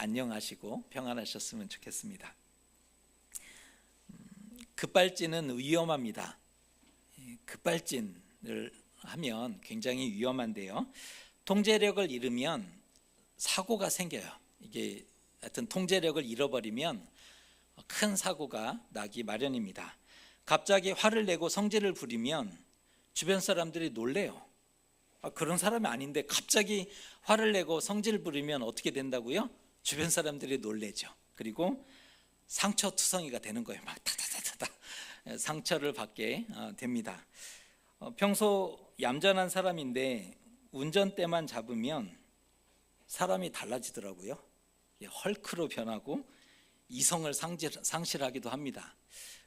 안녕하시고 평안하셨으면 좋겠습니다. 급발진은 위험합니다. 급발진을 하면 굉장히 위험한데요. 통제력을 잃으면 사고가 생겨요. 이게 하여튼 통제력을 잃어버리면 큰 사고가 나기 마련입니다. 갑자기 화를 내고 성질을 부리면 주변 사람들이 놀래요. 그런 사람이 아닌데 갑자기 화를 내고 성질을 부리면 어떻게 된다고요? 주변 사람들이 놀래죠. 그리고 상처투성이가 되는 거예요. 막 타타타타타 상처를 받게 됩니다. 평소 얌전한 사람인데 운전대만 잡으면 사람이 달라지더라고요. 헐크로 변하고 이성을 상실하기도 합니다.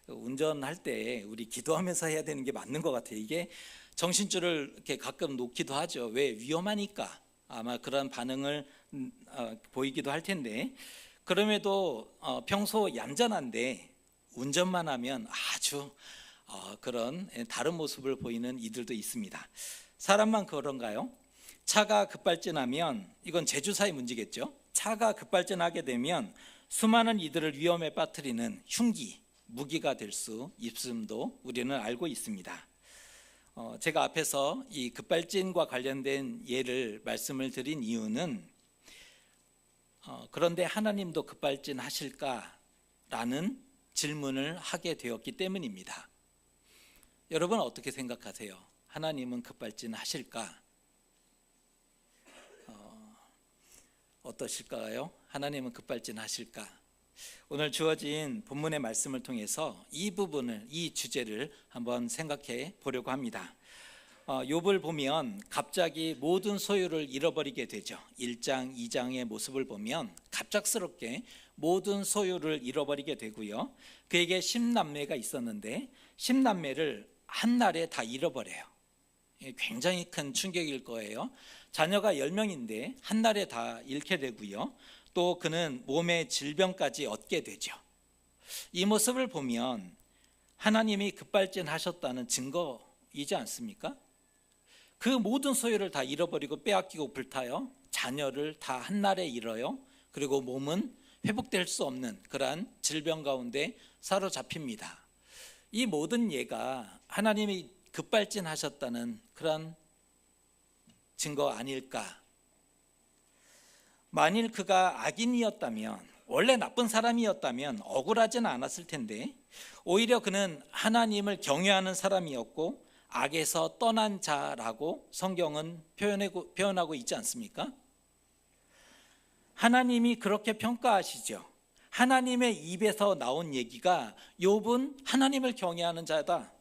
운전할 때 우리 기도하면서 해야 되는 게 맞는 것 같아요. 이게 정신줄을 이렇게 가끔 놓기도 하죠. 왜? 위험하니까. 아마 그런 반응을 보이기도 할 텐데, 그럼에도 평소 얌전한데 운전만 하면 아주 그런 다른 모습을 보이는 이들도 있습니다. 사람만 그런가요? 차가 급발진하면, 이건 제주사의 문제겠죠. 차가 급발진하게 되면 수많은 이들을 위험에 빠뜨리는 흉기, 무기가 될 수 있음도 우리는 알고 있습니다. 제가 앞에서 이 급발진과 관련된 예를 말씀을 드린 이유는 그런데 하나님도 급발진 하실까라는 질문을 하게 되었기 때문입니다. 여러분 어떻게 생각하세요? 하나님은 급발진 하실까? 어떠실까요? 하나님은 급발진 하실까? 오늘 주어진 본문의 말씀을 통해서 이 부분을, 이 주제를 한번 생각해 보려고 합니다. 욥을 보면 갑자기 모든 소유를 잃어버리게 되죠. 1장, 2장의 모습을 보면 갑작스럽게 모든 소유를 잃어버리게 되고요. 그에게 10남매가 있었는데 10남매를 한 날에 다 잃어버려요. 굉장히 큰 충격일 거예요. 자녀가 10명인데 한 날에 다 잃게 되고요. 또 그는 몸의 질병까지 얻게 되죠. 이 모습을 보면 하나님이 급발진하셨다는 증거이지 않습니까? 그 모든 소유를 다 잃어버리고 빼앗기고 불타요. 자녀를 다 한날에 잃어요. 그리고 몸은 회복될 수 없는 그러한 질병 가운데 사로잡힙니다. 이 모든 예가 하나님이 급발진하셨다는 그런 증거 아닐까? 만일 그가 악인이었다면, 원래 나쁜 사람이었다면 억울하지는 않았을 텐데 오히려 그는 하나님을 경외하는 사람이었고 악에서 떠난 자라고 성경은 표현하고 있지 않습니까? 하나님이 그렇게 평가하시죠. 하나님의 입에서 나온 얘기가 욥은 하나님을 경외하는 자다,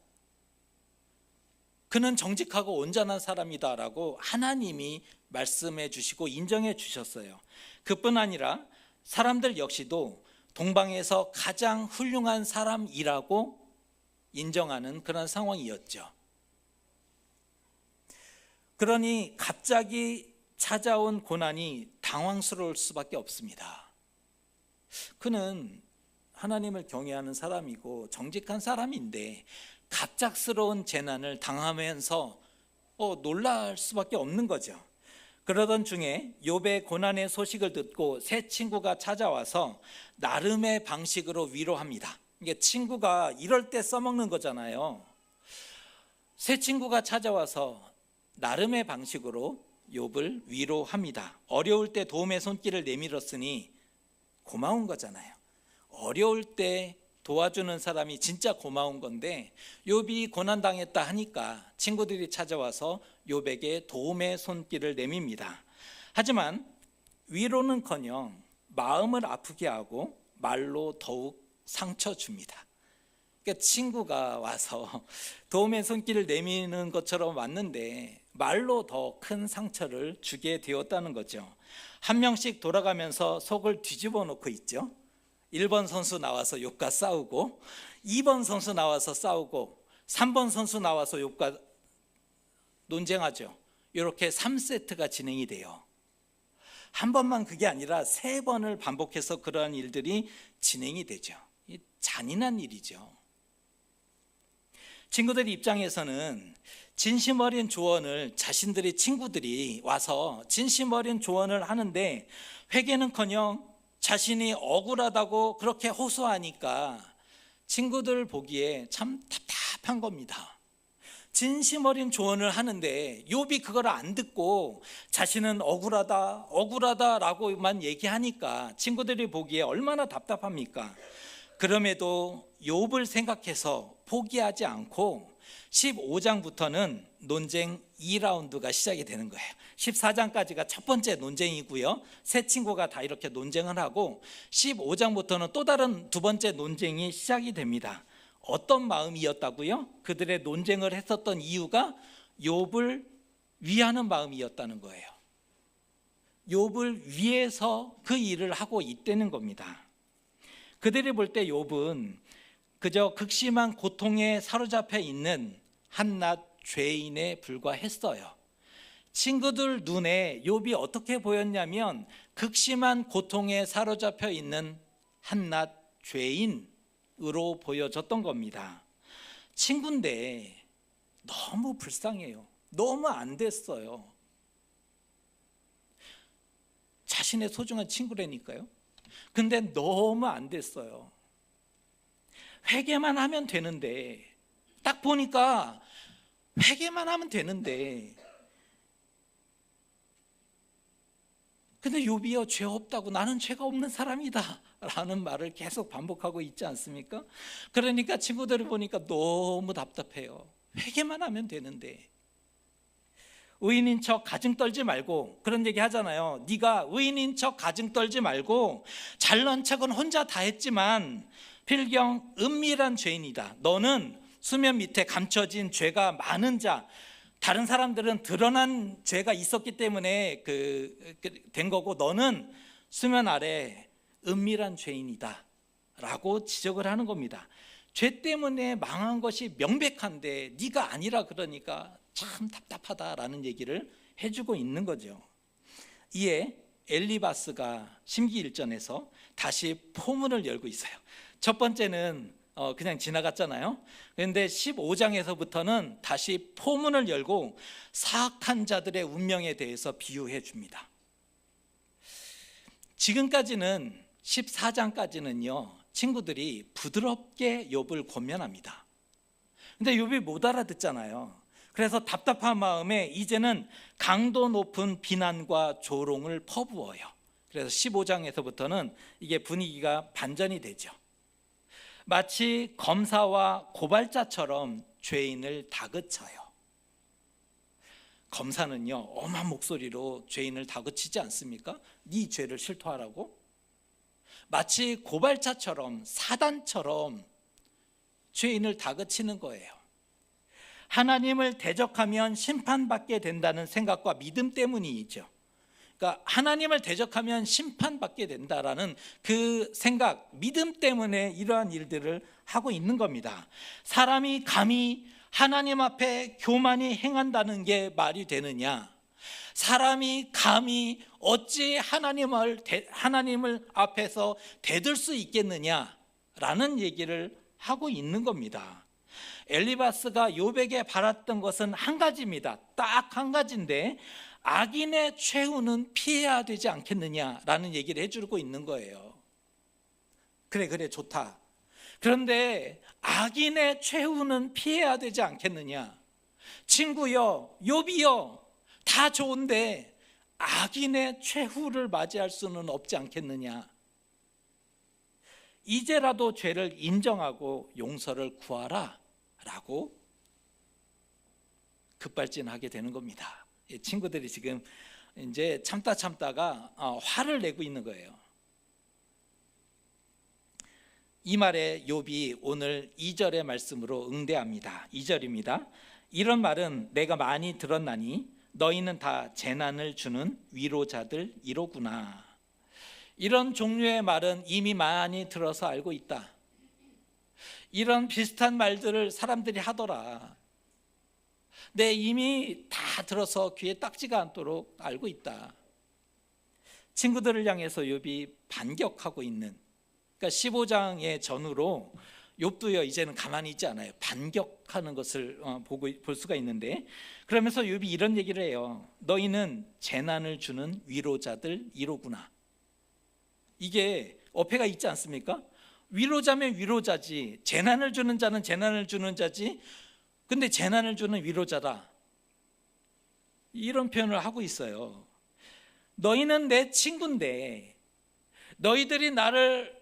그는 정직하고 온전한 사람이다라고 하나님이 말씀해 주시고 인정해 주셨어요. 그뿐 아니라 사람들 역시도 동방에서 가장 훌륭한 사람이라고 인정하는 그런 상황이었죠. 그러니 갑자기 찾아온 고난이 당황스러울 수밖에 없습니다. 그는 하나님을 경외하는 사람이고 정직한 사람인데 갑작스러운 재난을 당하면서 놀랄 수밖에 없는 거죠. 그러던 중에 욥의 고난의 소식을 듣고 새 친구가 찾아와서 나름의 방식으로 위로합니다. 이게 친구가 이럴 때 써먹는 거잖아요. 새 친구가 찾아와서 나름의 방식으로 욥을 위로합니다. 어려울 때 도움의 손길을 내밀었으니 고마운 거잖아요. 어려울 때 도와주는 사람이 진짜 고마운 건데 욥이 고난당했다 하니까 친구들이 찾아와서 욥에게 도움의 손길을 내밉니다. 하지만 위로는커녕 마음을 아프게 하고 말로 더욱 상처 줍니다. 그러니까 친구가 와서 도움의 손길을 내미는 것처럼 왔는데 말로 더 큰 상처를 주게 되었다는 거죠. 한 명씩 돌아가면서 속을 뒤집어 놓고 있죠. 1번 선수 나와서 욥과 싸우고, 2번 선수 나와서 싸우고, 3번 선수 나와서 욥과 논쟁하죠. 이렇게 3세트가 진행이 돼요. 한 번만 그게 아니라 3번을 반복해서 그러한 일들이 진행이 되죠. 잔인한 일이죠. 친구들 입장에서는 진심 어린 조언을, 자신들의 친구들이 와서 진심 어린 조언을 하는데 회개는커녕 자신이 억울하다고 그렇게 호소하니까 친구들 보기에 참 답답한 겁니다. 진심 어린 조언을 하는데 욥이 그걸 안 듣고 자신은 억울하다라고만 얘기하니까 친구들이 보기에 얼마나 답답합니까? 그럼에도 욥을 생각해서 포기하지 않고 15장부터는 논쟁 2라운드가 시작이 되는 거예요. 14장까지가 첫 번째 논쟁이고요. 세 친구가 다 이렇게 논쟁을 하고 15장부터는 또 다른 두 번째 논쟁이 시작이 됩니다. 어떤 마음이었다고요? 그들의 논쟁을 했었던 이유가 욥을 위하는 마음이었다는 거예요. 욥을 위해서 그 일을 하고 있다는 겁니다. 그들이 볼 때 욥은 그저 극심한 고통에 사로잡혀 있는 한낱 죄인에 불과했어요. 친구들 눈에 욥이 어떻게 보였냐면 극심한 고통에 사로잡혀 있는 한낱 죄인으로 보여졌던 겁니다. 친구인데 너무 불쌍해요. 너무 안 됐어요. 자신의 소중한 친구라니까요. 근데 너무 안 됐어요. 회개만 하면 되는데, 딱 보니까 회개만 하면 되는데, 근데 욥이여 죄 없다고, 나는 죄가 없는 사람이다 라는 말을 계속 반복하고 있지 않습니까? 그러니까 친구들을 보니까 너무 답답해요. 회개만 하면 되는데. 의인인 척 가증 떨지 말고, 그런 얘기 하잖아요. 네가 의인인 척 가증 떨지 말고 잘난 척은 혼자 다 했지만 필경 은밀한 죄인이다. 너는 수면 밑에 감춰진 죄가 많은 자, 다른 사람들은 드러난 죄가 있었기 때문에 된 거고, 너는 수면 아래 은밀한 죄인이다 라고 지적을 하는 겁니다. 죄 때문에 망한 것이 명백한데 네가 아니라 그러니까 참 답답하다라는 얘기를 해주고 있는 거죠. 이에 엘리바스가 심기일전에서 다시 포문을 열고 있어요. 첫 번째는 그냥 지나갔잖아요. 그런데 15장에서부터는 다시 포문을 열고 사악한 자들의 운명에 대해서 비유해 줍니다. 지금까지는 14장까지는요, 친구들이 부드럽게 욥을 권면합니다. 근데 욥이 못 알아듣잖아요. 그래서 답답한 마음에 이제는 강도 높은 비난과 조롱을 퍼부어요. 그래서 15장에서부터는 이게 분위기가 반전이 되죠. 마치 검사와 고발자처럼 죄인을 다그쳐요. 검사는요, 엄한 목소리로 죄인을 다그치지 않습니까? 네 죄를 실토하라고? 마치 고발자처럼, 사단처럼 죄인을 다그치는 거예요. 하나님을 대적하면 심판받게 된다는 생각과 믿음 때문이죠. 그러니까 하나님을 대적하면 심판받게 된다라는 그 생각, 믿음 때문에 이러한 일들을 하고 있는 겁니다. 사람이 감히 하나님 앞에 교만히 행한다는 게 말이 되느냐? 사람이 감히 어찌 하나님을 앞에서 대들 수 있겠느냐라는 얘기를 하고 있는 겁니다. 엘리바스가 욥에게 바랐던 것은 한 가지입니다. 딱 한 가지인데, 악인의 최후는 피해야 되지 않겠느냐라는 얘기를 해주고 있는 거예요. 그래 좋다. 그런데 악인의 최후는 피해야 되지 않겠느냐? 친구여, 욥이여, 다 좋은데 악인의 최후를 맞이할 수는 없지 않겠느냐? 이제라도 죄를 인정하고 용서를 구하라 라고 급발진하게 되는 겁니다. 친구들이 지금 이제 참다가 화를 내고 있는 거예요. 이 말에 욥이 오늘 2절의 말씀으로 응대합니다. 2절입니다. 이런 말은 내가 많이 들었나니 너희는 다 재난을 주는 위로자들 이로구나. 이런 종류의 말은 이미 많이 들어서 알고 있다. 이런 비슷한 말들을 사람들이 하더라. 내 이미 다 들어서 귀에 딱지가 않도록 알고 있다. 친구들을 향해서 욥이 반격하고 있는, 그러니까 15장의 전후로 욥도요 이제는 가만히 있지 않아요. 반격하는 것을 볼 수가 있는데, 그러면서 욥이 이런 얘기를 해요. 너희는 재난을 주는 위로자들 이로구나. 이게 어폐가 있지 않습니까? 위로자면 위로자지, 재난을 주는 자는 재난을 주는 자지, 근데 재난을 주는 위로자다, 이런 표현을 하고 있어요. 너희는 내 친구인데 너희들이 나를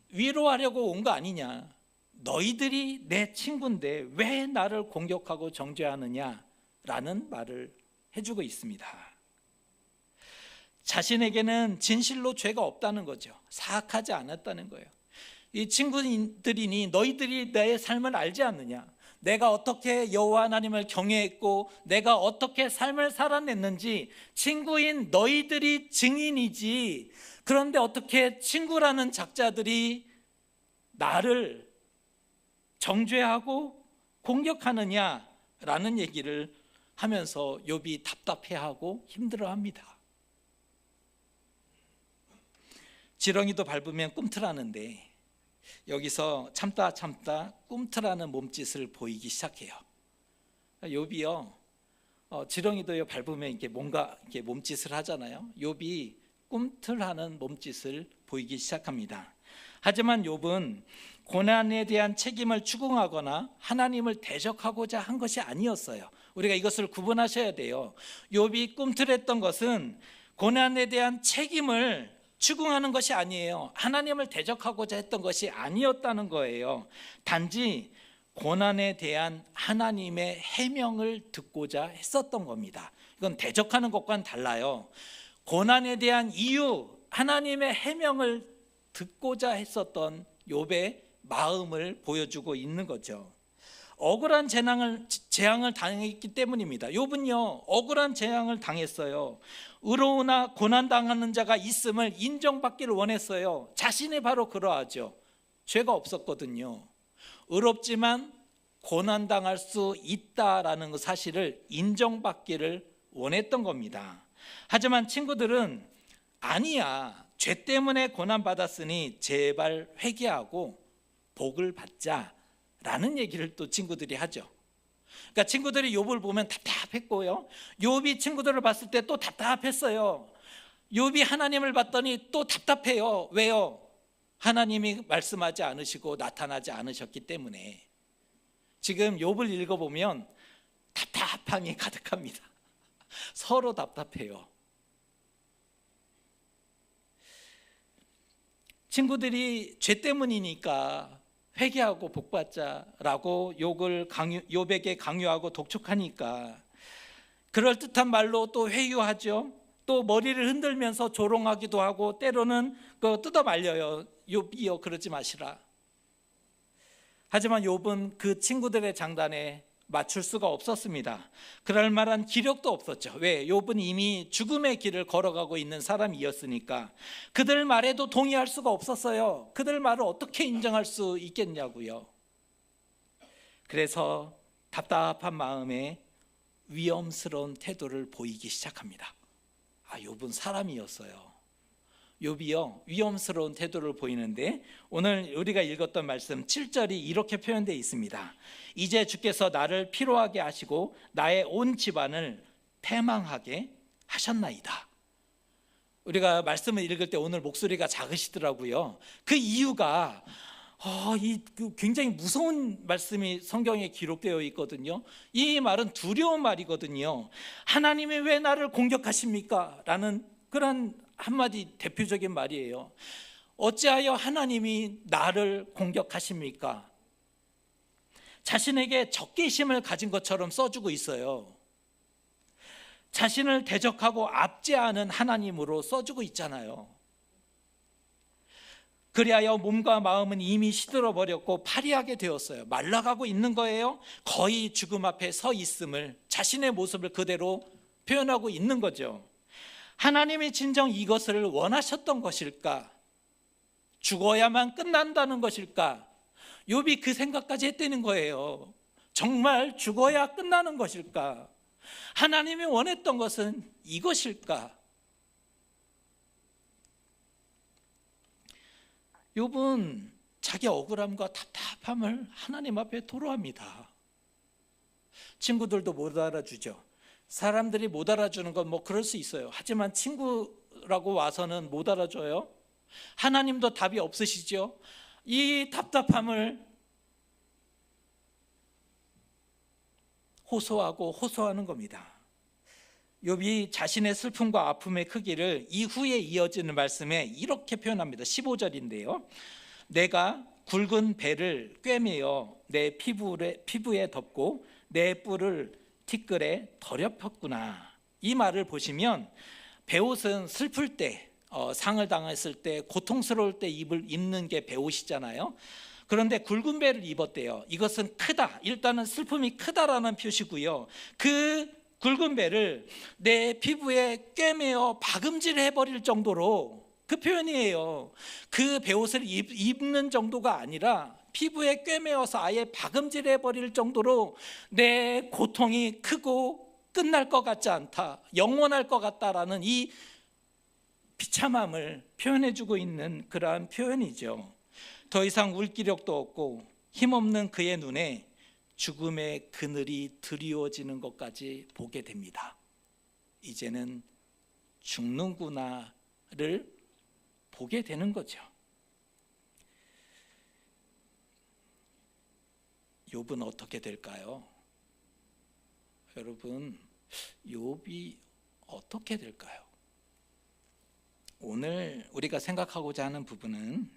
위로하려고 온 거 아니냐, 너희들이 내 친구인데 왜 나를 공격하고 정죄하느냐라는 말을 해주고 있습니다. 자신에게는 진실로 죄가 없다는 거죠. 사악하지 않았다는 거예요. 이 친구들이니 너희들이 내 삶을 알지 않느냐, 내가 어떻게 여호와 하나님을 경외했고 내가 어떻게 삶을 살아냈는지 친구인 너희들이 증인이지, 그런데 어떻게 친구라는 작자들이 나를 정죄하고 공격하느냐라는 얘기를 하면서 욥이 답답해하고 힘들어합니다. 지렁이도 밟으면 꿈틀하는데 여기서 참다 꿈틀하는 몸짓을 보이기 시작해요. 욥이요, 지렁이도 밟으면 이렇게 뭔가 이렇게 몸짓을 하잖아요. 욥이 꿈틀하는 몸짓을 보이기 시작합니다. 하지만 욥은 고난에 대한 책임을 추궁하거나 하나님을 대적하고자 한 것이 아니었어요. 우리가 이것을 구분하셔야 돼요. 욥이 꿈틀했던 것은 고난에 대한 책임을 추궁하는 것이 아니에요. 하나님을 대적하고자 했던 것이 아니었다는 거예요. 단지 고난에 대한 하나님의 해명을 듣고자 했었던 겁니다. 이건 대적하는 것과는 달라요. 고난에 대한 이유, 하나님의 해명을 듣고자 했었던 욥의 마음을 보여주고 있는 거죠. 억울한 재앙을 당했기 때문입니다. 욥은요, 억울한 재앙을 당했어요. 의로우나 고난당하는 자가 있음을 인정받기를 원했어요. 자신이 바로 그러하죠. 죄가 없었거든요. 의롭지만 고난당할 수 있다라는 그 사실을 인정받기를 원했던 겁니다. 하지만 친구들은 아니야, 죄 때문에 고난받았으니 제발 회개하고 복을 받자라는 얘기를 또 친구들이 하죠. 그러니까 친구들이 욥을 보면 답답했고요, 욥이 친구들을 봤을 때 또 답답했어요. 욥이 하나님을 봤더니 또 답답해요. 왜요? 하나님이 말씀하지 않으시고 나타나지 않으셨기 때문에. 지금 욥을 읽어보면 답답함이 가득합니다. 서로 답답해요. 친구들이 죄 때문이니까 회개하고 복받자라고 욥에게 강요하고 독촉하니까 그럴듯한 말로 또 회유하죠. 또 머리를 흔들면서 조롱하기도 하고 때로는 뜯어 말려요. 욥이여 그러지 마시라. 하지만 욥은 그 친구들의 장단에 맞출 수가 없었습니다. 그럴 만한 기력도 없었죠. 왜? 욥은 이미 죽음의 길을 걸어가고 있는 사람이었으니까. 그들 말에도 동의할 수가 없었어요. 그들 말을 어떻게 인정할 수 있겠냐고요. 그래서 답답한 마음에 위험스러운 태도를 보이기 시작합니다. 욥은 사람이었어요. 욥이요, 위험스러운 태도를 보이는데 오늘 우리가 읽었던 말씀 7절이 이렇게 표현되어 있습니다. 이제 주께서 나를 피로하게 하시고 나의 온 집안을 패망하게 하셨나이다. 우리가 말씀을 읽을 때 오늘 목소리가 작으시더라고요. 그 이유가 굉장히 무서운 말씀이 성경에 기록되어 있거든요. 이 말은 두려운 말이거든요. 하나님이 왜 나를 공격하십니까? 라는 그런 한마디 대표적인 말이에요. 어찌하여 하나님이 나를 공격하십니까? 자신에게 적개심을 가진 것처럼 써주고 있어요. 자신을 대적하고 압제하는 하나님으로 써주고 있잖아요. 그리하여 몸과 마음은 이미 시들어버렸고 파리하게 되었어요. 말라가고 있는 거예요. 거의 죽음 앞에 서 있음을, 자신의 모습을 그대로 표현하고 있는 거죠. 하나님이 진정 이것을 원하셨던 것일까? 죽어야만 끝난다는 것일까? 욥이 그 생각까지 했다는 거예요. 정말 죽어야 끝나는 것일까? 하나님이 원했던 것은 이것일까? 욥은 자기 억울함과 답답함을 하나님 앞에 토로합니다. 친구들도 못 알아주죠. 사람들이 못 알아주는 건 그럴 수 있어요. 하지만 친구라고 와서는 못 알아줘요. 하나님도 답이 없으시죠? 이 답답함을 호소하는 겁니다. 욥이 자신의 슬픔과 아픔의 크기를 이후에 이어지는 말씀에 이렇게 표현합니다. 15절인데요. 내가 굵은 배를 꿰매어 내 피부에 덮고 내 뿔을 티끌에 더럽혔구나. 이 말을 보시면 베옷은 슬플 때, 상을 당했을 때, 고통스러울 때 입는 게 베옷이잖아요. 그런데 굵은 배를 입었대요. 이것은 크다, 일단은 슬픔이 크다라는 표시고요. 그 굵은 배를 내 피부에 꿰매어 박음질해버릴 정도로, 그 표현이에요. 그 베옷을 입는 정도가 아니라 피부에 꿰매어서 아예 박음질해버릴 정도로 내 고통이 크고 끝날 것 같지 않다, 영원할 것 같다라는 이 비참함을 표현해주고 있는 그러한 표현이죠. 더 이상 울 기력도 없고 힘없는 그의 눈에 죽음의 그늘이 드리워지는 것까지 보게 됩니다. 이제는 죽는구나를 보게 되는 거죠. 욥은 어떻게 될까요? 여러분, 욥이 어떻게 될까요? 오늘 우리가 생각하고자 하는 부분은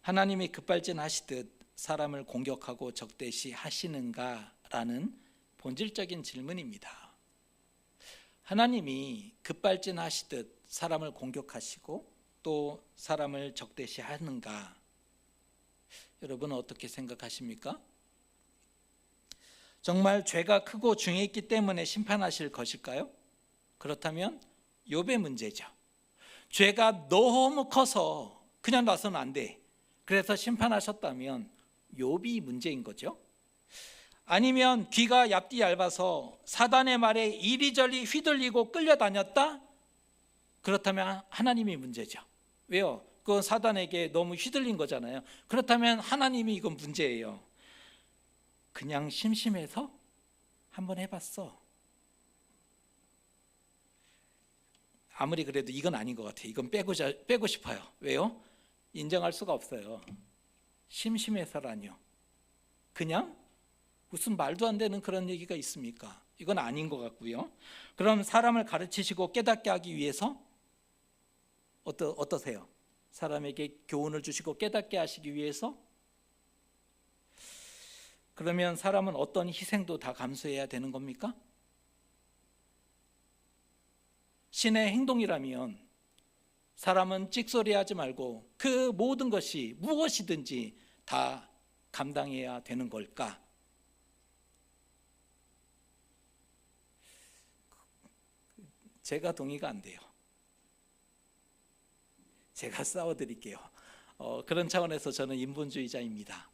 하나님이 급발진하시듯 사람을 공격하고 적대시하시는가라는 본질적인 질문입니다. 하나님이 급발진하시듯 사람을 공격하시고 또 사람을 적대시하는가? 여러분은 어떻게 생각하십니까? 정말 죄가 크고 중했기 때문에 심판하실 것일까요? 그렇다면 욥의 문제죠. 죄가 너무 커서 그냥 놔서는 안 돼, 그래서 심판하셨다면 욥이 문제인 거죠. 아니면 귀가 얇디 얇아서 사단의 말에 이리저리 휘둘리고 끌려다녔다? 그렇다면 하나님이 문제죠. 왜요? 그건 사단에게 너무 휘둘린 거잖아요. 그렇다면 하나님이 이건 문제예요. 그냥 심심해서 한번 해봤어. 아무리 그래도 이건 아닌 것 같아요. 이건 빼고 싶어요. 왜요? 인정할 수가 없어요. 심심해서라뇨. 그냥 무슨 말도 안 되는 그런 얘기가 있습니까? 이건 아닌 것 같고요. 그럼 사람을 가르치시고 깨닫게 하기 위해서 어떠세요? 사람에게 교훈을 주시고 깨닫게 하시기 위해서? 그러면 사람은 어떤 희생도 다 감수해야 되는 겁니까? 신의 행동이라면 사람은 찍소리하지 말고 그 모든 것이 무엇이든지 다 감당해야 되는 걸까? 제가 동의가 안 돼요. 제가 싸워드릴게요. 그런 차원에서 저는 인본주의자입니다.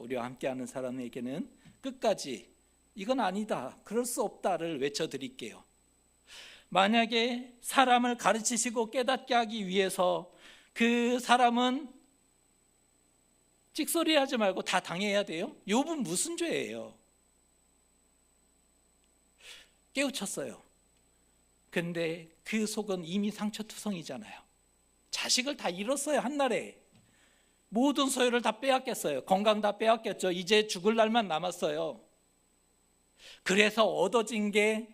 우리와 함께하는 사람에게는 끝까지 이건 아니다, 그럴 수 없다를 외쳐드릴게요. 만약에 사람을 가르치시고 깨닫게 하기 위해서 그 사람은 찍소리하지 말고 다 당해야 돼요? 욥은 무슨 죄예요? 깨우쳤어요. 근데 그 속은 이미 상처투성이잖아요. 자식을 다 잃었어요. 한날에 모든 소유를 다 빼앗겼어요. 건강 다 빼앗겼죠. 이제 죽을 날만 남았어요. 그래서 얻어진 게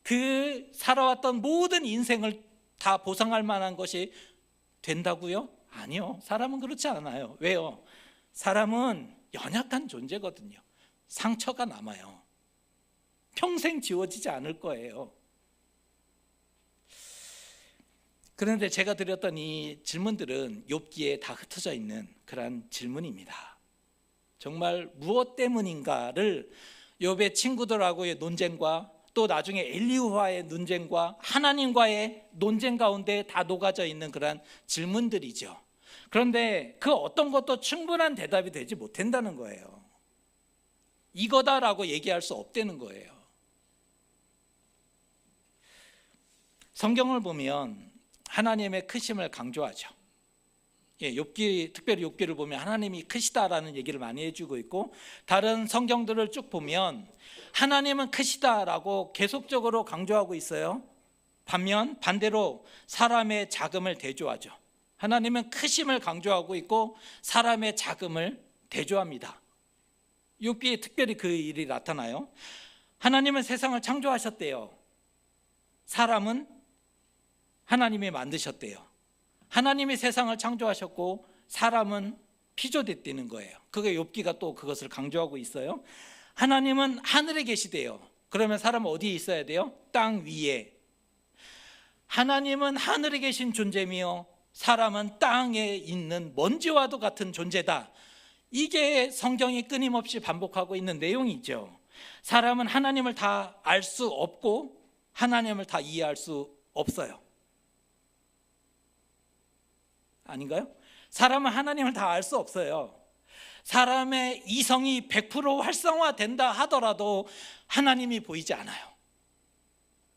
그 살아왔던 모든 인생을 다 보상할 만한 것이 된다고요? 아니요. 사람은 그렇지 않아요. 왜요? 사람은 연약한 존재거든요. 상처가 남아요. 평생 지워지지 않을 거예요. 그런데 제가 드렸던 이 질문들은 욥기에 다 흩어져 있는 그런 질문입니다. 정말 무엇 때문인가를 욥의 친구들하고의 논쟁과 또 나중에 엘리후와의 논쟁과 하나님과의 논쟁 가운데 다 녹아져 있는 그런 질문들이죠. 그런데 그 어떤 것도 충분한 대답이 되지 못한다는 거예요. 이거다라고 얘기할 수 없다는 거예요. 성경을 보면 하나님의 크심을 강조하죠. 특별히 욥기를 보면 하나님이 크시다라는 얘기를 많이 해주고 있고, 다른 성경들을 쭉 보면 하나님은 크시다라고 계속적으로 강조하고 있어요. 반대로 사람의 자금을 대조하죠. 하나님은 크심을 강조하고 있고 사람의 작음을 대조합니다. 욥기에 특별히 그 일이 나타나요. 하나님은 세상을 창조하셨대요. 사람은 하나님이 만드셨대요. 하나님이 세상을 창조하셨고 사람은 피조됐다는 거예요. 그게 욥기가 또 그것을 강조하고 있어요. 하나님은 하늘에 계시대요. 그러면 사람은 어디에 있어야 돼요? 땅 위에. 하나님은 하늘에 계신 존재며 사람은 땅에 있는 먼지와도 같은 존재다. 이게 성경이 끊임없이 반복하고 있는 내용이죠. 사람은 하나님을 다 알 수 없고 하나님을 다 이해할 수 없어요. 아닌가요? 사람은 하나님을 다 알 수 없어요. 사람의 이성이 100% 활성화된다 하더라도 하나님이 보이지 않아요.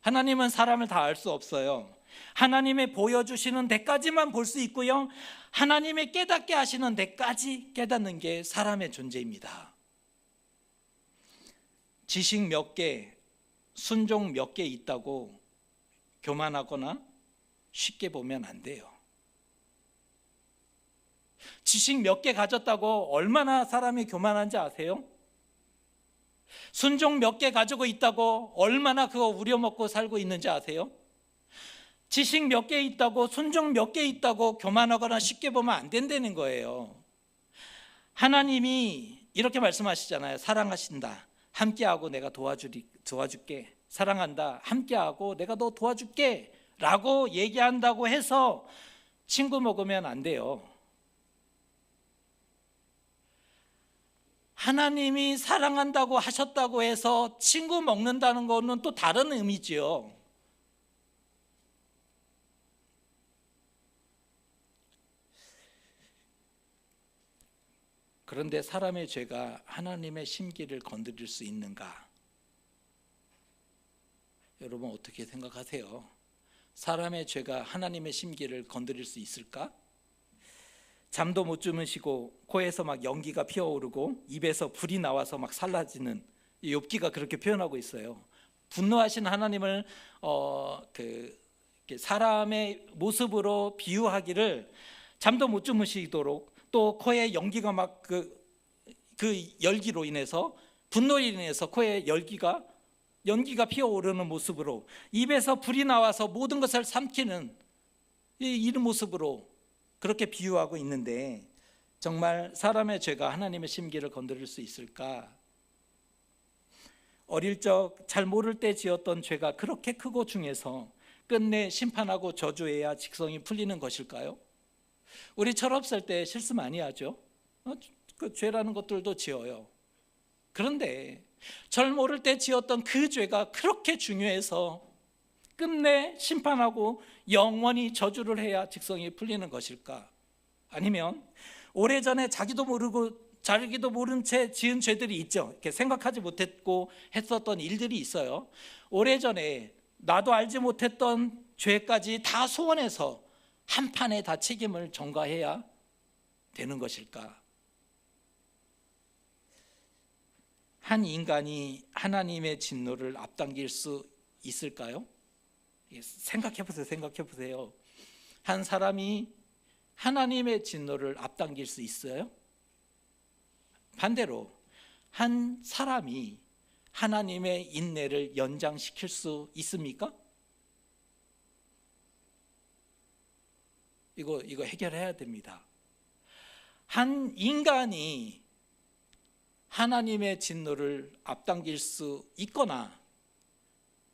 하나님은 사람을 다 알 수 없어요. 하나님의 보여주시는 데까지만 볼 수 있고요, 하나님의 깨닫게 하시는 데까지 깨닫는 게 사람의 존재입니다. 지식 몇 개, 순종 몇 개 있다고 교만하거나 쉽게 보면 안 돼요. 지식 몇 개 가졌다고 얼마나 사람이 교만한지 아세요? 순종 몇 개 가지고 있다고 얼마나 그거 우려먹고 살고 있는지 아세요? 지식 몇 개 있다고 순종 몇 개 있다고 교만하거나 쉽게 보면 안 된다는 거예요. 하나님이 이렇게 말씀하시잖아요. 사랑하신다, 함께하고 내가 도와줄게. 사랑한다, 함께하고 내가 너 도와줄게 라고 얘기한다고 해서 친구 먹으면 안 돼요. 하나님이 사랑한다고 하셨다고 해서 친구 먹는다는 거는 또 다른 의미지요. 그런데 사람의 죄가 하나님의 심기를 건드릴 수 있는가? 여러분 어떻게 생각하세요? 사람의 죄가 하나님의 심기를 건드릴 수 있을까? 잠도 못 주무시고 코에서 막 연기가 피어오르고 입에서 불이 나와서 막 살라지는, 욥기가 그렇게 표현하고 있어요. 분노하신 하나님을 사람의 모습으로 비유하기를 잠도 못 주무시도록, 또 코에 연기가 막 그 열기로 인해서, 분노로 인해서 코에 연기가 피어오르는 모습으로, 입에서 불이 나와서 모든 것을 삼키는 이런 모습으로 그렇게 비유하고 있는데, 정말 사람의 죄가 하나님의 심기를 건드릴 수 있을까? 어릴 적 잘 모를 때 지었던 죄가 그렇게 크고 중해서 끝내 심판하고 저주해야 직성이 풀리는 것일까요? 우리 철없을 때 실수 많이 하죠. 그 죄라는 것들도 지어요. 그런데 절 모를 때 지었던 그 죄가 그렇게 중요해서 끝내 심판하고 영원히 저주를 해야 직성이 풀리는 것일까? 아니면 오래전에 자기도 모른 채 지은 죄들이 있죠. 이렇게 생각하지 못했고 했었던 일들이 있어요. 오래전에 나도 알지 못했던 죄까지 다 소원해서 한 판에 다 책임을 전가해야 되는 것일까? 한 인간이 하나님의 진노를 앞당길 수 있을까요? 생각해 보세요. 한 사람이 하나님의 진노를 앞당길 수 있어요? 반대로 한 사람이 하나님의 인내를 연장시킬 수 있습니까? 이거 해결해야 됩니다. 한 인간이 하나님의 진노를 앞당길 수 있거나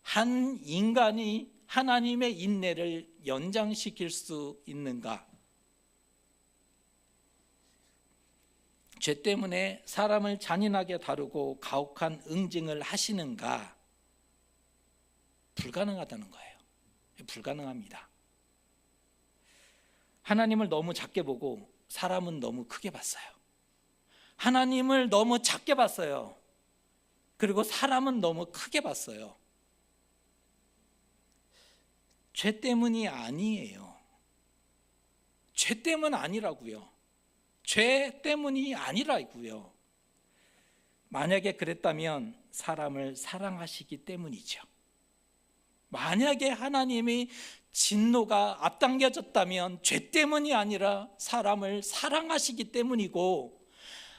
한 인간이 하나님의 인내를 연장시킬 수 있는가? 죄 때문에 사람을 잔인하게 다루고 가혹한 응징을 하시는가? 불가능하다는 거예요. 불가능합니다. 하나님을 너무 작게 보고 사람은 너무 크게 봤어요. 하나님을 너무 작게 봤어요. 그리고 사람은 너무 크게 봤어요. 죄 때문이 아니에요. 죄 때문 아니라고요. 죄 때문이 아니라고요. 만약에 그랬다면 사람을 사랑하시기 때문이죠. 만약에 하나님의 진노가 앞당겨졌다면 죄 때문이 아니라 사람을 사랑하시기 때문이고,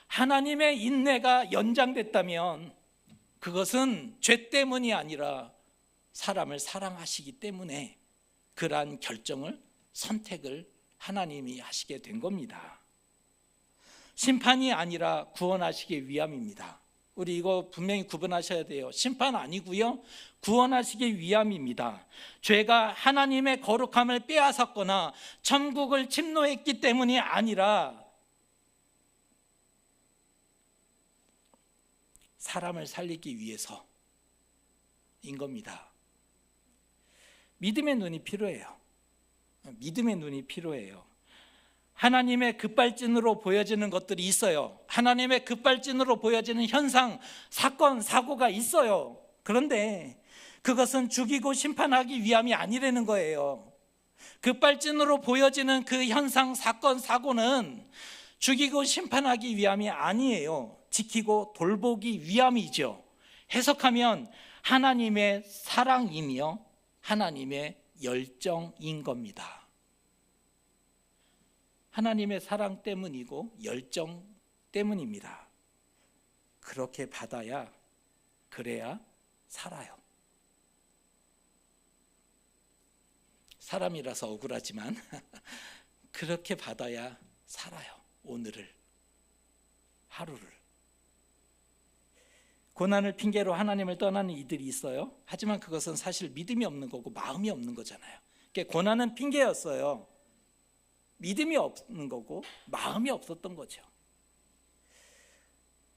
하나님의 인내가 연장됐다면 그것은 죄 때문이 아니라 사람을 사랑하시기 때문에 그러한 결정을, 선택을 하나님이 하시게 된 겁니다. 심판이 아니라 구원하시기 위함입니다. 우리 이거 분명히 구분하셔야 돼요. 심판 아니고요, 구원하시기 위함입니다. 죄가 하나님의 거룩함을 빼앗았거나 천국을 침노했기 때문이 아니라 사람을 살리기 위해서인 겁니다. 믿음의 눈이 필요해요. 믿음의 눈이 필요해요. 하나님의 급발진으로 보여지는 것들이 있어요. 하나님의 급발진으로 보여지는 현상, 사건, 사고가 있어요. 그런데 그것은 죽이고 심판하기 위함이 아니라는 거예요. 급발진으로 보여지는 그 현상, 사건, 사고는 죽이고 심판하기 위함이 아니에요. 지키고 돌보기 위함이죠. 해석하면 하나님의 사랑이며 하나님의 열정인 겁니다. 하나님의 사랑 때문이고 열정 때문입니다. 그렇게 받아야, 그래야 살아요. 사람이라서 억울하지만 그렇게 받아야 살아요. 오늘을, 하루를. 고난을 핑계로 하나님을 떠나는 이들이 있어요. 하지만 그것은 사실 믿음이 없는 거고 마음이 없는 거잖아요. 그러니까 고난은 핑계였어요. 믿음이 없는 거고 마음이 없었던 거죠.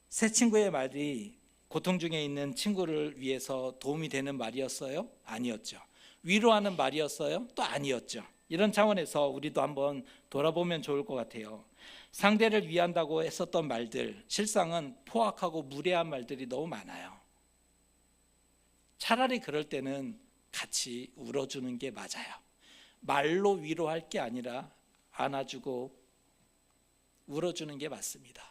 새 친구의 말이 고통 중에 있는 친구를 위해서 도움이 되는 말이었어요? 아니었죠. 위로하는 말이었어요? 또 아니었죠. 이런 차원에서 우리도 한번 돌아보면 좋을 것 같아요. 상대를 위한다고 했었던 말들, 실상은 포악하고 무례한 말들이 너무 많아요. 차라리 그럴 때는 같이 울어주는 게 맞아요. 말로 위로할 게 아니라 안아주고 울어주는 게 맞습니다.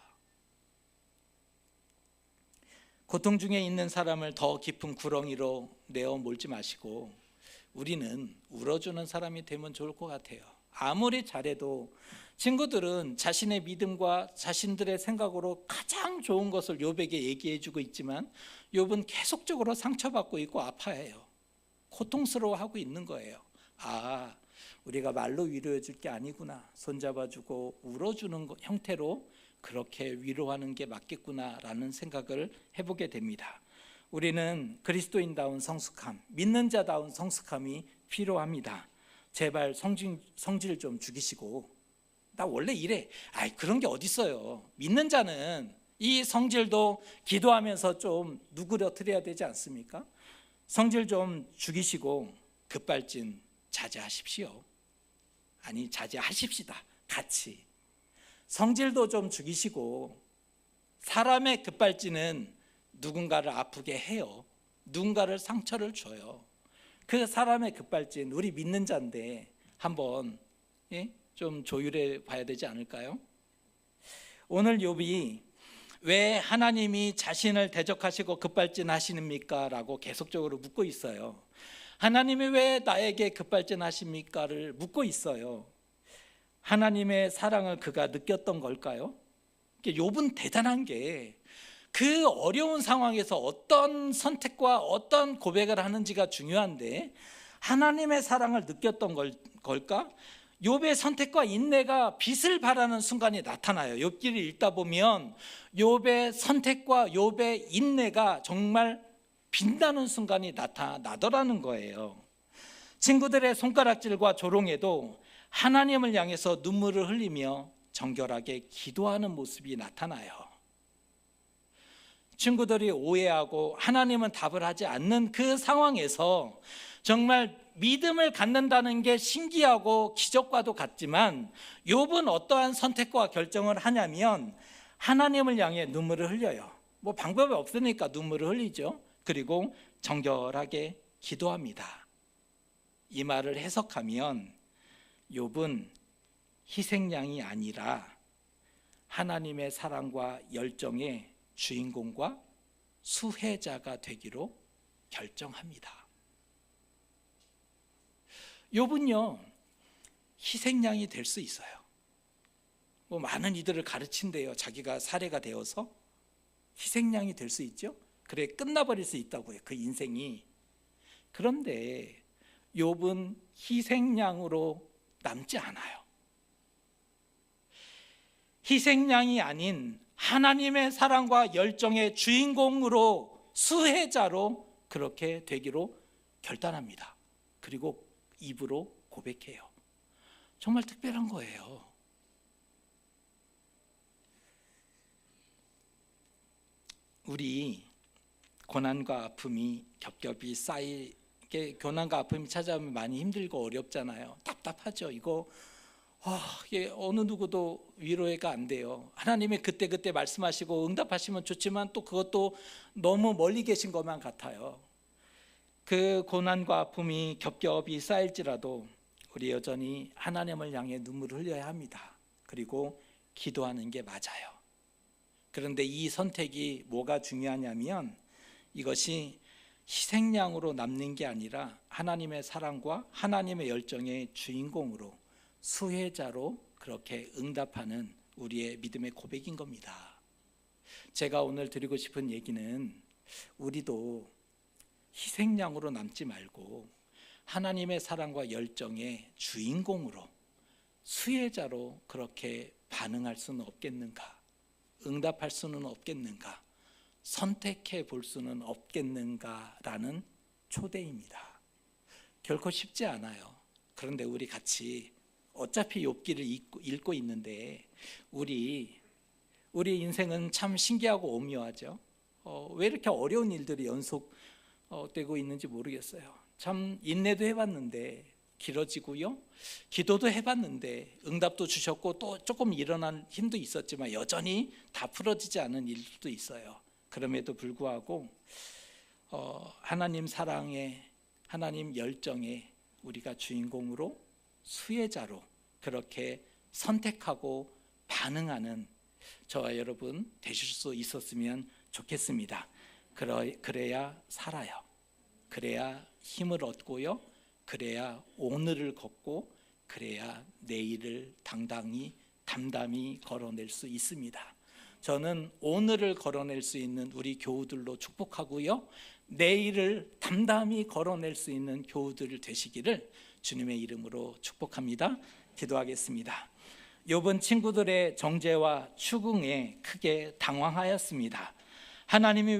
고통 중에 있는 사람을 더 깊은 구렁이로 내어 몰지 마시고 우리는 울어주는 사람이 되면 좋을 것 같아요. 아무리 잘해도 친구들은 자신의 믿음과 자신들의 생각으로 가장 좋은 것을 욥에게 얘기해주고 있지만 욥은 계속적으로 상처받고 있고 아파해요. 고통스러워하고 있는 거예요. 아, 우리가 말로 위로해 줄 게 아니구나. 손잡아주고 울어주는 형태로 그렇게 위로하는 게 맞겠구나라는 생각을 해보게 됩니다. 우리는 그리스도인다운 성숙함, 믿는 자다운 성숙함이 필요합니다. 제발 성질 좀 죽이시고, 나 원래 이래. 아이, 그런 게 어딨어요. 믿는 자는 이 성질도 기도하면서 좀 누그러뜨려야 되지 않습니까? 성질 좀 죽이시고 급발진 자제하십시오. 아니, 자제하십시다. 같이. 성질도 좀 죽이시고, 사람의 급발진은 누군가를 아프게 해요. 누군가를 상처를 줘요. 그 사람의 급발진, 우리 믿는 자인데 한번 좀 조율해 봐야 되지 않을까요? 오늘 욥이 왜 하나님이 자신을 대적하시고 급발진하시니까? 라고 계속적으로 묻고 있어요. 하나님이 왜 나에게 급발진하십니까?를 묻고 있어요. 하나님의 사랑을 그가 느꼈던 걸까요? 욥은 대단한 게 그 어려운 상황에서 어떤 선택과 어떤 고백을 하는지가 중요한데 하나님의 사랑을 느꼈던 걸까? 욥의 선택과 인내가 빛을 발하는 순간이 나타나요. 욥기를 읽다 보면 욥의 선택과 욥의 인내가 정말 빛나는 순간이 나타나더라는 거예요. 친구들의 손가락질과 조롱에도 하나님을 향해서 눈물을 흘리며 정결하게 기도하는 모습이 나타나요. 친구들이 오해하고 하나님은 답을 하지 않는 그 상황에서 정말 믿음을 갖는다는 게 신기하고 기적과도 같지만 욥은 어떠한 선택과 결정을 하냐면 하나님을 향해 눈물을 흘려요. 뭐 방법이 없으니까 눈물을 흘리죠. 그리고 정결하게 기도합니다. 이 말을 해석하면 욥은 희생양이 아니라 하나님의 사랑과 열정의 주인공과 수혜자가 되기로 결정합니다. 욥은요 희생양이 될 수 있어요. 뭐 많은 이들을 가르친대요. 자기가 사례가 되어서 희생양이 될 수 있죠. 그래 끝나버릴 수 있다고요, 그 인생이. 그런데 욥은 희생양으로 남지 않아요. 희생양이 아닌 하나님의 사랑과 열정의 주인공으로, 수혜자로 그렇게 되기로 결단합니다. 그리고 입으로 고백해요. 정말 특별한 거예요. 우리 고난과 아픔이 겹겹이 쌓이게, 고난과 아픔이 찾아오면 많이 힘들고 어렵잖아요. 답답하죠. 이게 어느 누구도 위로가 안 돼요. 하나님이 그때 말씀하시고 응답하시면 좋지만 또 그것도 너무 멀리 계신 것만 같아요. 그 고난과 아픔이 겹겹이 쌓일지라도 우리 여전히 하나님을 향해 눈물을 흘려야 합니다. 그리고 기도하는 게 맞아요. 그런데 이 선택이 뭐가 중요하냐면, 이것이 희생양으로 남는 게 아니라 하나님의 사랑과 하나님의 열정의 주인공으로, 수혜자로 그렇게 응답하는 우리의 믿음의 고백인 겁니다. 제가 오늘 드리고 싶은 얘기는, 우리도 희생양으로 남지 말고 하나님의 사랑과 열정의 주인공으로, 수혜자로 그렇게 반응할 수는 없겠는가? 응답할 수는 없겠는가? 선택해 볼 수는 없겠는가라는 초대입니다. 결코 쉽지 않아요. 그런데 우리 같이 어차피 욥기를 읽고 있는데, 우리 인생은 참 신기하고 오묘하죠. 왜 이렇게 어려운 일들이 연속되고 있는지 모르겠어요. 참 인내도 해봤는데 길어지고요, 기도도 해봤는데 응답도 주셨고, 또 조금 일어난 힘도 있었지만 여전히 다 풀어지지 않은 일도 있어요. 그럼에도 불구하고 하나님 사랑의, 하나님 열정의 우리가 주인공으로, 수혜자로 그렇게 선택하고 반응하는 저와 여러분 되실 수 있었으면 좋겠습니다. 그래야 살아요. 그래야 힘을 얻고요, 그래야 오늘을 걷고, 그래야 내일을 담담히 걸어낼 수 있습니다. 저는 오늘을 걸어낼 수 있는 우리 교우들로 축복하고요, 내일을 담담히 걸어낼 수 있는 교우들 되시기를 주님의 이름으로 축복합니다. 기도하겠습니다. 욥은 친구들의 정죄와 추궁에 크게 당황하였습니다. 하나님이 왜